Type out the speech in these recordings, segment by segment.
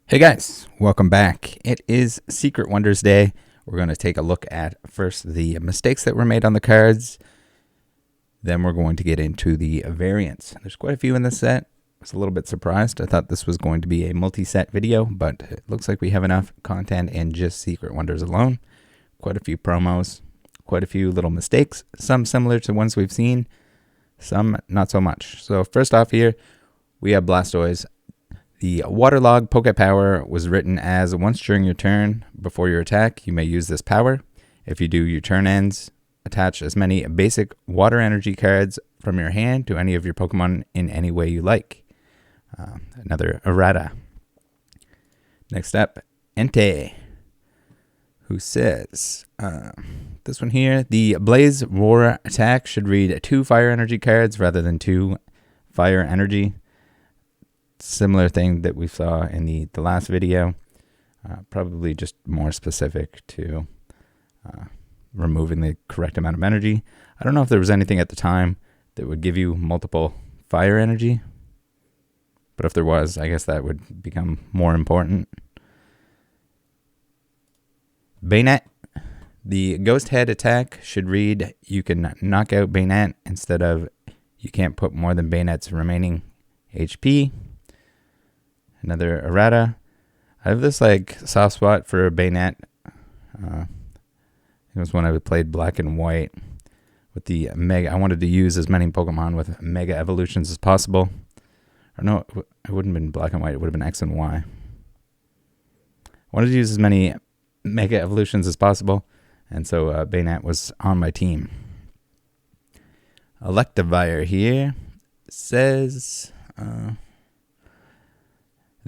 Hey guys, welcome back. It is Secret Wonders Day. We're going to take a look at first the mistakes that were made on the cards. Then we're going to get into the variants. There's quite a few in this set. I was a little bit surprised. I thought this was going to be a multi-set video, but it looks like we have enough content in just Secret Wonders alone. Quite a few promos, quite a few little mistakes, some similar to ones we've seen, some not so much. So first off here, we have Blastoise. The Waterlog Poke Power was written as once during your turn before your attack, you may use this power. If you do, your turn ends. Attach as many basic water energy cards from your hand to any of your Pokemon in any way you like. Another errata. Next up, Entei, who says, this one here, the Blaze Roar attack should read 2 fire energy cards rather than 2 fire energy. Similar thing that we saw in the last video, probably just more specific to removing the correct amount of energy. I don't know if there was anything at the time that would give you multiple fire energy, but if there was, I guess that would become more important. Bayonet, the Ghost Head attack should read you can knock out Bayonet instead of you can't put more than Bayonet's remaining HP. Another errata. I have this soft spot for Bayonet. It was when I played Black and White with the Mega. I wanted to use as many Pokemon with Mega Evolutions as possible. Or no, it wouldn't have been Black and White. It would have been X and Y. I wanted to use as many Mega Evolutions as possible, and so Bayonet was on my team. Electivire here says...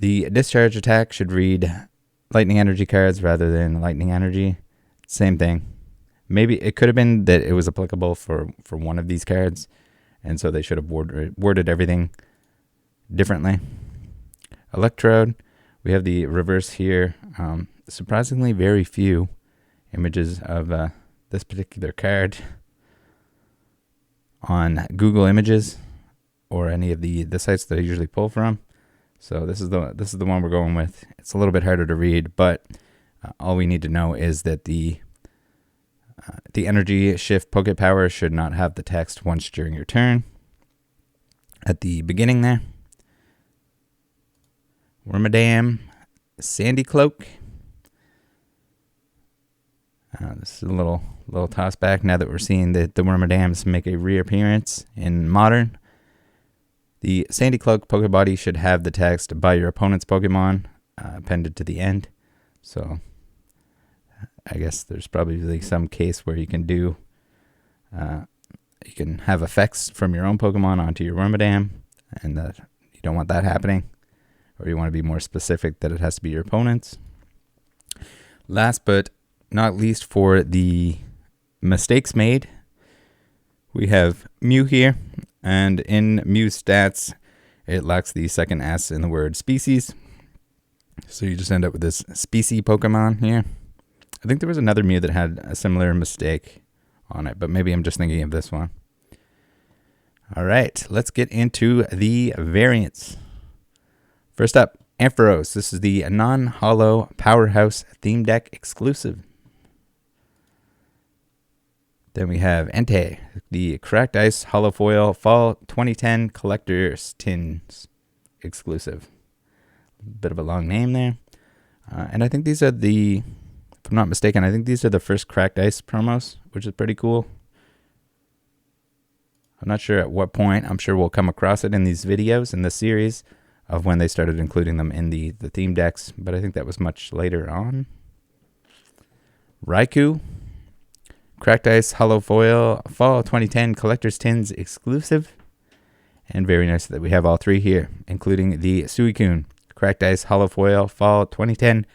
the discharge attack should read lightning energy cards rather than lightning energy. Same thing. Maybe it could have been that it was applicable for one of these cards, and so they should have worded everything differently. Electrode, we have the reverse here. Surprisingly, very few images of this particular card on Google Images or any of the sites that I usually pull from. So this is the one we're going with. It's a little bit harder to read, but all we need to know is that the energy shift Poke Power should not have the text once during your turn. At the beginning there. Wormadam, Sandy Cloak. This is a little toss back now that we're seeing that the Wormadams make a reappearance in Modern. The Sandy Cloak Pokebody should have the text by your opponent's Pokemon appended to the end. So I guess there's probably some case where you can do, you can have effects from your own Pokemon onto your Wormadam, and that you don't want that happening, or you want to be more specific that it has to be your opponent's. Last but not least, for the mistakes made, we have Mew here. And in Mew's stats, it lacks the second S in the word species. So you just end up with this species Pokemon here. I think there was another Mew that had a similar mistake on it, but maybe I'm just thinking of this one. All right, let's get into the variants. First up, Ampharos. This is the non-holo Powerhouse Theme Deck exclusive. Then we have Entei, the Cracked Ice Holofoil Fall 2010 Collector's Tins exclusive. Bit of a long name there. And I think these are if I'm not mistaken, I think these are the first Cracked Ice promos, which is pretty cool. I'm not sure at what point. I'm sure we'll come across it in these videos in the series of when they started including them in the theme decks, but I think that was much later on. Raikou. Cracked Ice Holofoil Fall 2010 Collector's Tins exclusive. And very nice that we have all three here, including the Suicune Cracked Ice Holofoil Fall 2010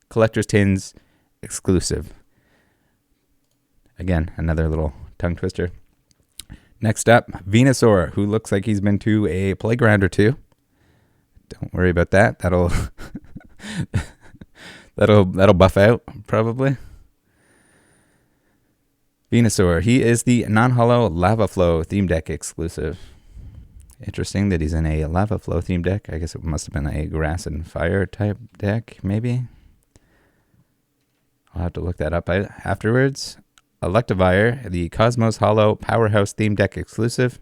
Collector's Tins exclusive. Again, another little tongue twister. Next up, Venusaur, who looks like he's been to a playground or two. Don't worry about that. That'll buff out probably. Venusaur, he is the non-holo Lava Flow theme deck exclusive. Interesting that he's in a lava flow theme deck. I guess it must have been a grass and fire type deck, maybe. I'll have to look that up afterwards. Electivire, the Cosmos Hollow Powerhouse theme deck exclusive.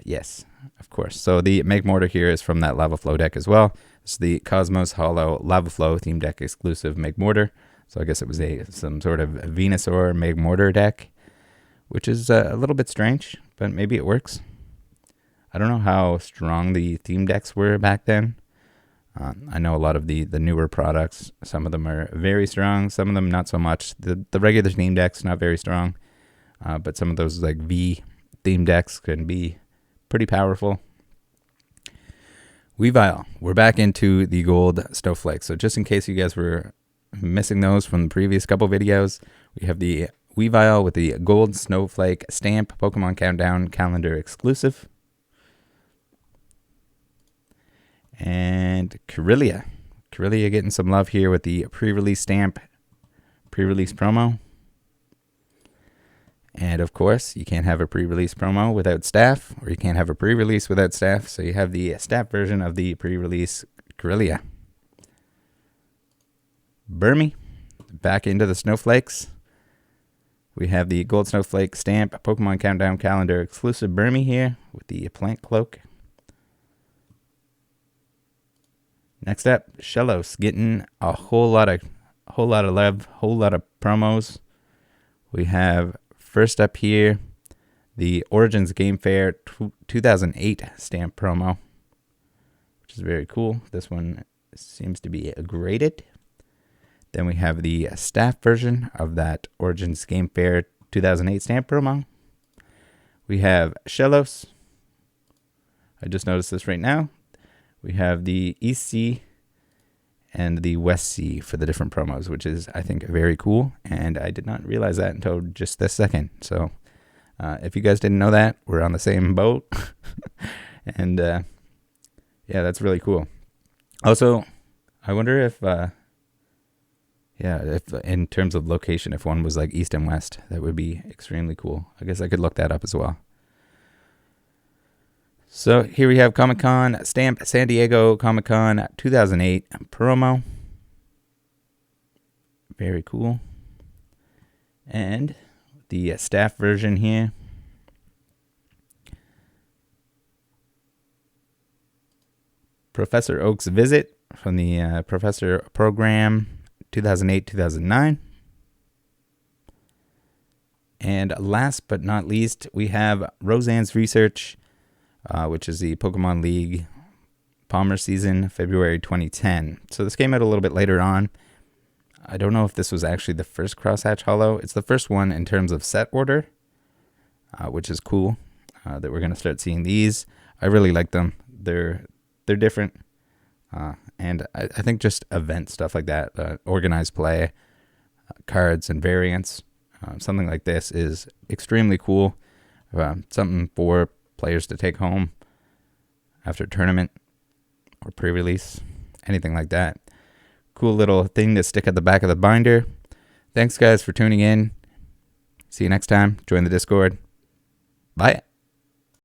Yes, of course. So the Magmortar here is from that Lava Flow deck as well. It's the Cosmos Hollow Lava Flow theme deck exclusive Magmortar. So I guess it was some sort of Venusaur Magmortar deck, which is a little bit strange, but maybe it works. I don't know how strong the theme decks were back then. I know a lot of the newer products, some of them are very strong, some of them not so much. The regular theme decks, not very strong, but some of those like V theme decks can be pretty powerful. Weavile, we're back into the gold snowflake. So just in case you guys were missing those from the previous couple videos, we have the Weavile with the gold snowflake stamp Pokemon Countdown calendar exclusive. And Corellia getting some love here with the pre-release stamp, pre-release promo. And of course, you can't have a pre-release promo without staff, or you can't have a pre-release without staff. So you have the staff version of the pre-release Corellia. Burmy, back into the snowflakes. We have the gold snowflake stamp Pokemon Countdown calendar exclusive Burmy here with the plant cloak. Next up, Shellos getting a whole lot of love, whole lot of promos. We have first up here the Origins Game Fair 2008 stamp promo, which is very cool. This one seems to be graded. Then we have the staff version of that Origins Game Fair 2008 stamp promo. We have Shellos. I just noticed this right now. We have the East Sea and the West Sea for the different promos, which is, I think, very cool. And I did not realize that until just this second. So if you guys didn't know that, we're on the same boat. And yeah, that's really cool. Also, I wonder if in terms of location, if one was like East and West, that would be extremely cool. I guess I could look that up as well. So here we have Comic-Con stamp San Diego Comic-Con 2008 promo. Very cool. And the staff version here. Professor Oak's visit from the Professor Program 2008-2009. And last but not least, we have Roseanne's Research, which is the Pokemon League Palmer season, February 2010. So this came out a little bit later on. I don't know if this was actually the first Crosshatch Hollow. It's the first one in terms of set order, which is cool that we're going to start seeing these. I really like them. They're different. And I think just event stuff like that, organized play, cards and variants, something like this is extremely cool. Something for players to take home after tournament or pre-release, anything like that. Cool little thing to stick at the back of the binder. Thanks guys for tuning in. See you next time. Join the Discord. Bye.